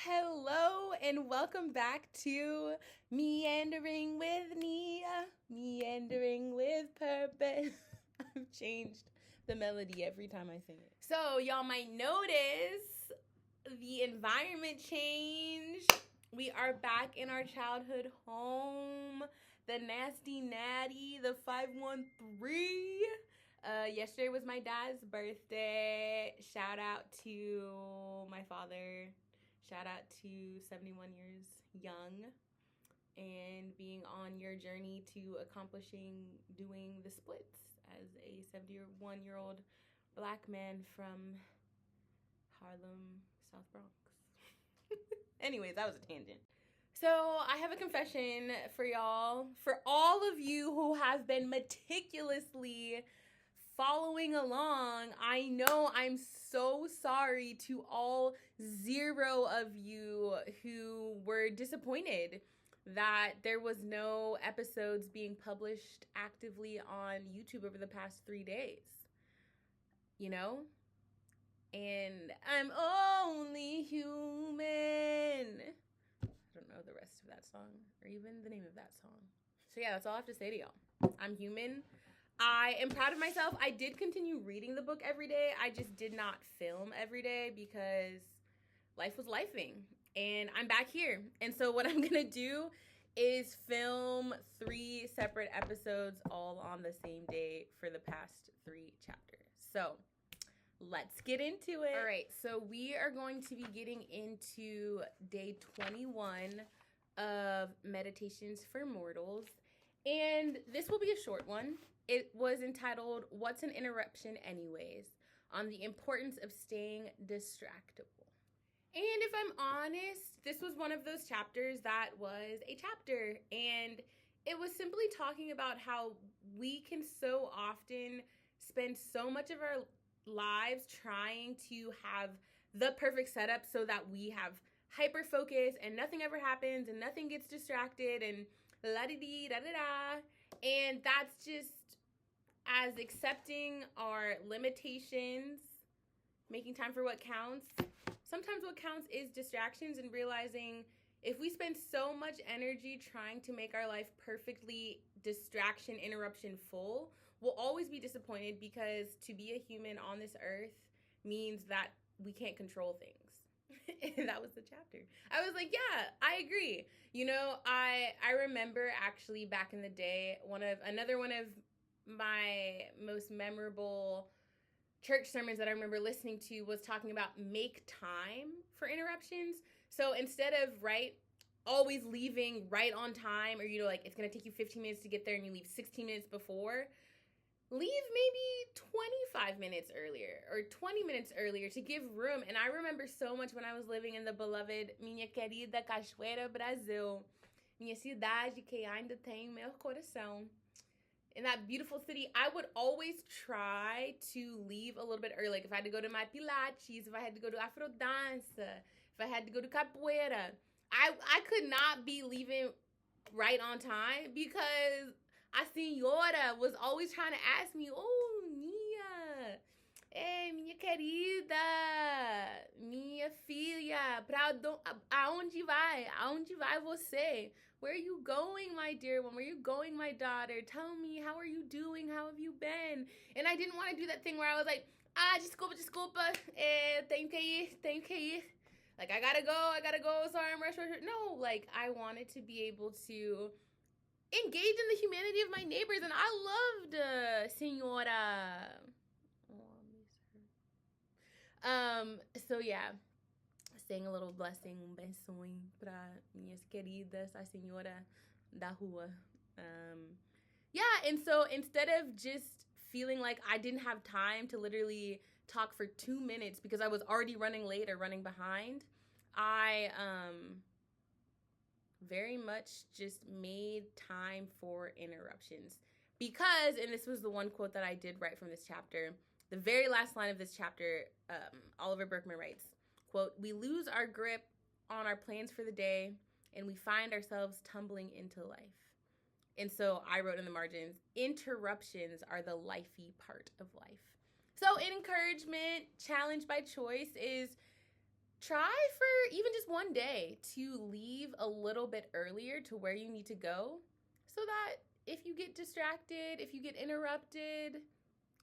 Hello and welcome back to Meandering with Nia, Meandering with Purpose. I've changed the melody every time I sing it. So y'all might notice the environment change. We are back in our childhood home, the Nasty Natty, the 513. Yesterday was my dad's birthday. Shout out to my father. Shout out to 71 years young and being on your journey to accomplishing doing the splits as a 71-year-old black man from Harlem, South Bronx. Anyways, that was a tangent. So I have a confession for y'all. For all of you who have been meticulously following along, I know I'm so sorry to all 0 of you who were disappointed that there was no episodes being published actively on YouTube over the past 3 days. You know? And I'm only human. I don't know the rest of that song or even the name of that song. So yeah, that's all I have to say to y'all. I'm human. I am proud of myself. I did continue reading the book every day. I just did not film every day because life was lifing. And I'm back here. And so what I'm going to do is film 3 separate episodes all on the same day for the past 3 chapters. So let's get into it. All right, so we are going to be getting into day 21 of Meditations for Mortals. And this will be a short one. It was entitled, What's an Interruption Anyways? On the importance of staying distractible. And if I'm honest, this was one of those chapters that was a chapter. And it was simply talking about how we can so often spend so much of our lives trying to have the perfect setup so that we have hyper focus and nothing ever happens and nothing gets distracted and la-di-di, da-da-da. And that's just as accepting our limitations, making time for what counts. Sometimes what counts is distractions and realizing if we spend so much energy trying to make our life perfectly distraction, interruption full, we'll always be disappointed because to be a human on this earth means that we can't control things. And that was the chapter. I was like, yeah, I agree. You know, I remember actually back in the day, another one of my most memorable church sermons that I remember listening to was talking about make time for interruptions. So instead of always leaving right on time, or it's gonna take you 15 minutes to get there and you leave 16 minutes before, leave maybe 25 minutes earlier or 20 minutes earlier to give room. And I remember so much when I was living in the beloved Minha Querida Cachoeira, Brasil, minha cidade que ainda tem meu coração. In that beautiful city, I would always try to leave a little bit early. Like if I had to go to my Pilates, if I had to go to Afro dance, if I had to go to Capoeira, I could not be leaving right on time because a senhora was always trying to ask me, oh, Nia, minha querida, minha filha, aonde vai? Aonde vai você? Where are you going, my dear one? Where are you going, my daughter? Tell me, how are you doing? How have you been? And I didn't want to do that thing where I was like, desculpa, tenho que ir. Like, I gotta go, sorry, I'm rush. No, I wanted to be able to engage in the humanity of my neighbors, and I loved Senhora. Oh, I miss her. So yeah, saying a little blessing, um bençoe para minhas queridas, a senhora da rua. Yeah, and so instead of just feeling like I didn't have time to literally talk for 2 minutes because I was already running late or running behind, I very much just made time for interruptions. Because, and this was the one quote that I did write from this chapter, the very last line of this chapter, Oliver Berkman writes, quote, we lose our grip on our plans for the day and we find ourselves tumbling into life. And so I wrote in the margins, interruptions are the lifey part of life. So an encouragement, challenge by choice is try for even just one day to leave a little bit earlier to where you need to go so that if you get distracted, if you get interrupted,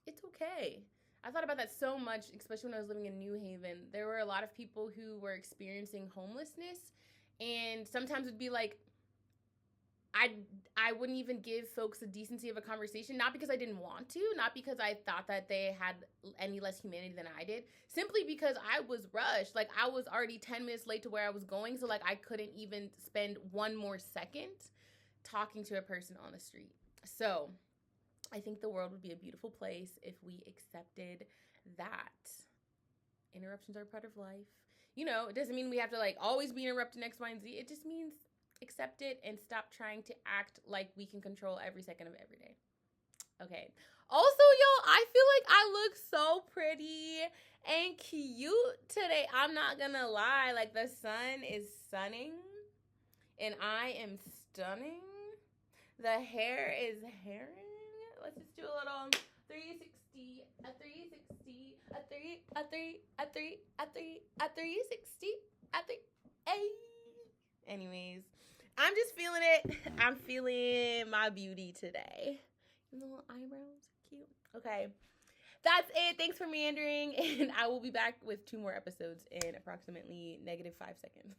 it's okay. I thought about that so much, especially when I was living in New Haven. There were a lot of people who were experiencing homelessness, and sometimes it'd be like, I wouldn't even give folks the decency of a conversation, not because I didn't want to, not because I thought that they had any less humanity than I did, simply because I was rushed. Like, I was already 10 minutes late to where I was going, so, like, I couldn't even spend one more second talking to a person on the street. So, I think the world would be a beautiful place if we accepted that interruptions are part of life. You know, it doesn't mean we have to, like, always be interrupted X, Y, and Z. It just means accept it and stop trying to act like we can control every second of every day. Okay. Also, y'all, I feel like I look so pretty and cute today. I'm not gonna lie. Like, the sun is sunning and I am stunning. The hair is herring. Let's just do a little 360, a 360, a 360, a 3, hey. Anyways, I'm just feeling it. I'm feeling my beauty today. The little eyebrows, cute. Okay, that's it. Thanks for meandering, and I will be back with 2 more episodes in approximately -5 seconds.